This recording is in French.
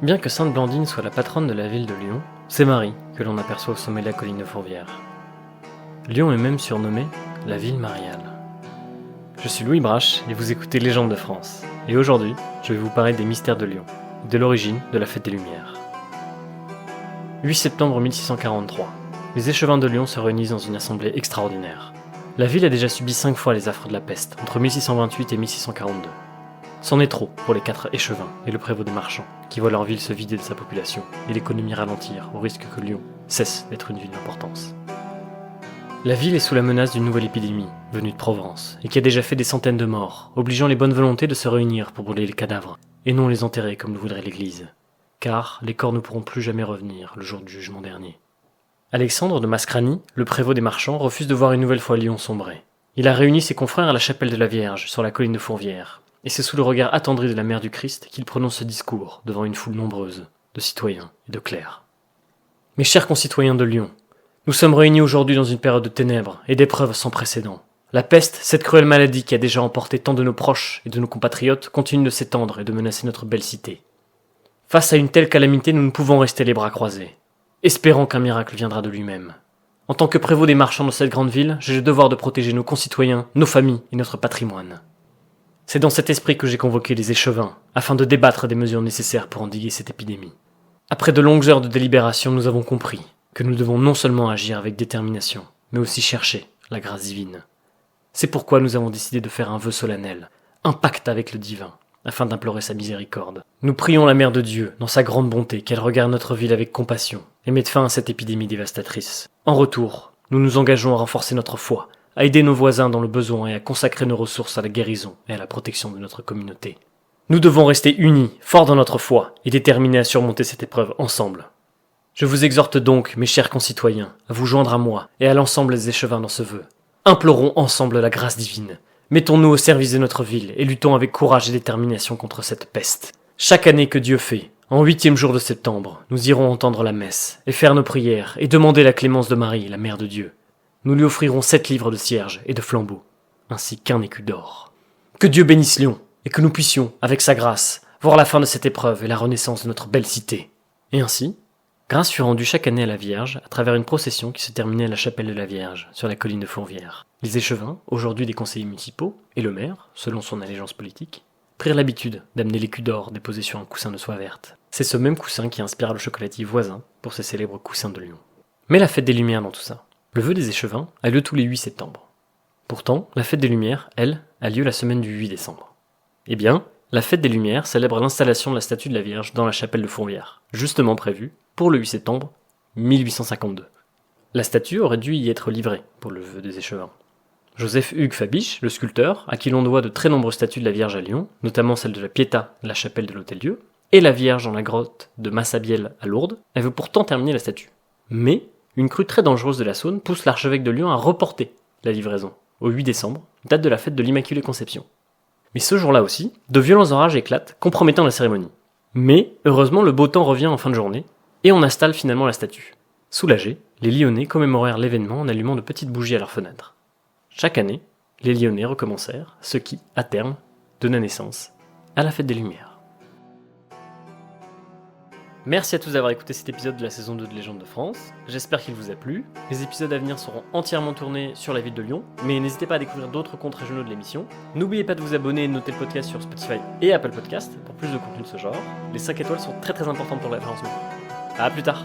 Bien que Sainte Blandine soit la patronne de la ville de Lyon, c'est Marie que l'on aperçoit au sommet de la colline de Fourvière. Lyon est même surnommée la ville mariale. Je suis Louis Brache et vous écoutez Légendes de France. Et aujourd'hui, je vais vous parler des mystères de Lyon, et de l'origine de la fête des Lumières. 8 septembre 1643. Les échevins de Lyon se réunissent dans une assemblée extraordinaire. La ville a déjà subi 5 fois les affres de la peste, entre 1628 et 1642. C'en est trop pour les 4 échevins et le prévôt des marchands, qui voient leur ville se vider de sa population et l'économie ralentir au risque que Lyon cesse d'être une ville d'importance. La ville est sous la menace d'une nouvelle épidémie, venue de Provence, et qui a déjà fait des centaines de morts, obligeant les bonnes volontés de se réunir pour brûler les cadavres, et non les enterrer comme le voudrait l'Église. Car les corps ne pourront plus jamais revenir le jour du jugement dernier. Alexandre de Mascranie, le prévôt des marchands, refuse de voir une nouvelle fois Lyon sombrer. Il a réuni ses confrères à la chapelle de la Vierge, sur la colline de Fourvière, et c'est sous le regard attendri de la mère du Christ qu'il prononce ce discours devant une foule nombreuse de citoyens et de clercs. Mes chers concitoyens de Lyon, nous sommes réunis aujourd'hui dans une période de ténèbres et d'épreuves sans précédent. La peste, cette cruelle maladie qui a déjà emporté tant de nos proches et de nos compatriotes, continue de s'étendre et de menacer notre belle cité. Face à une telle calamité, nous ne pouvons rester les bras croisés, espérant qu'un miracle viendra de lui-même. En tant que prévôt des marchands de cette grande ville, j'ai le devoir de protéger nos concitoyens, nos familles et notre patrimoine. C'est dans cet esprit que j'ai convoqué les échevins, afin de débattre des mesures nécessaires pour endiguer cette épidémie. Après de longues heures de délibération, nous avons compris que nous devons non seulement agir avec détermination, mais aussi chercher la grâce divine. C'est pourquoi nous avons décidé de faire un vœu solennel, un pacte avec le divin, afin d'implorer sa miséricorde. Nous prions la Mère de Dieu, dans sa grande bonté, qu'elle regarde notre ville avec compassion et mette fin à cette épidémie dévastatrice. En retour, nous nous engageons à renforcer notre foi, à aider nos voisins dans le besoin et à consacrer nos ressources à la guérison et à la protection de notre communauté. Nous devons rester unis, forts dans notre foi et déterminés à surmonter cette épreuve ensemble. Je vous exhorte donc, mes chers concitoyens, à vous joindre à moi et à l'ensemble des échevins dans ce vœu. Implorons ensemble la grâce divine. Mettons-nous au service de notre ville et luttons avec courage et détermination contre cette peste. Chaque année que Dieu fait, en 8e jour de septembre, nous irons entendre la messe et faire nos prières et demander la clémence de Marie, la Mère de Dieu. Nous lui offrirons 7 livres de cierges et de flambeaux, ainsi qu'un écu d'or. Que Dieu bénisse Lyon, et que nous puissions, avec sa grâce, voir la fin de cette épreuve et la renaissance de notre belle cité. Et ainsi, grâce fut rendue chaque année à la Vierge à travers une procession qui se terminait à la chapelle de la Vierge, sur la colline de Fourvière. Les échevins, aujourd'hui des conseillers municipaux, et le maire, selon son allégeance politique, prirent l'habitude d'amener l'écu d'or déposé sur un coussin de soie verte. C'est ce même coussin qui inspira le chocolatier voisin pour ses célèbres coussins de Lyon. Mais la fête des Lumières dans tout ça. Le vœu des échevins a lieu tous les 8 septembre. Pourtant, la fête des Lumières, elle, a lieu la semaine du 8 décembre. Eh bien, la fête des Lumières célèbre l'installation de la statue de la Vierge dans la chapelle de Fourvière, justement prévue pour le 8 septembre 1852. La statue aurait dû y être livrée pour le vœu des échevins. Joseph Hugues Fabiche, le sculpteur, à qui l'on doit de très nombreuses statues de la Vierge à Lyon, notamment celle de la Pietà de la chapelle de l'Hôtel-Dieu, et la Vierge dans la grotte de Massabielle à Lourdes, elle veut pourtant terminer la statue. Mais une crue très dangereuse de la Saône pousse l'archevêque de Lyon à reporter la livraison, au 8 décembre, date de la fête de l'Immaculée Conception. Mais ce jour-là aussi, de violents orages éclatent, compromettant la cérémonie. Mais, heureusement, le beau temps revient en fin de journée, et on installe finalement la statue. Soulagés, les Lyonnais commémorèrent l'événement en allumant de petites bougies à leurs fenêtres. Chaque année, les Lyonnais recommencèrent, ce qui, à terme, donna naissance à la fête des Lumières. Merci à tous d'avoir écouté cet épisode de la saison 2 de Légendes de France, j'espère qu'il vous a plu. Les épisodes à venir seront entièrement tournés sur la ville de Lyon, mais n'hésitez pas à découvrir d'autres comptes régionaux de l'émission. N'oubliez pas de vous abonner et de noter le podcast sur Spotify et Apple Podcast pour plus de contenu de ce genre. Les 5 étoiles sont très importantes pour le référencement. A plus tard.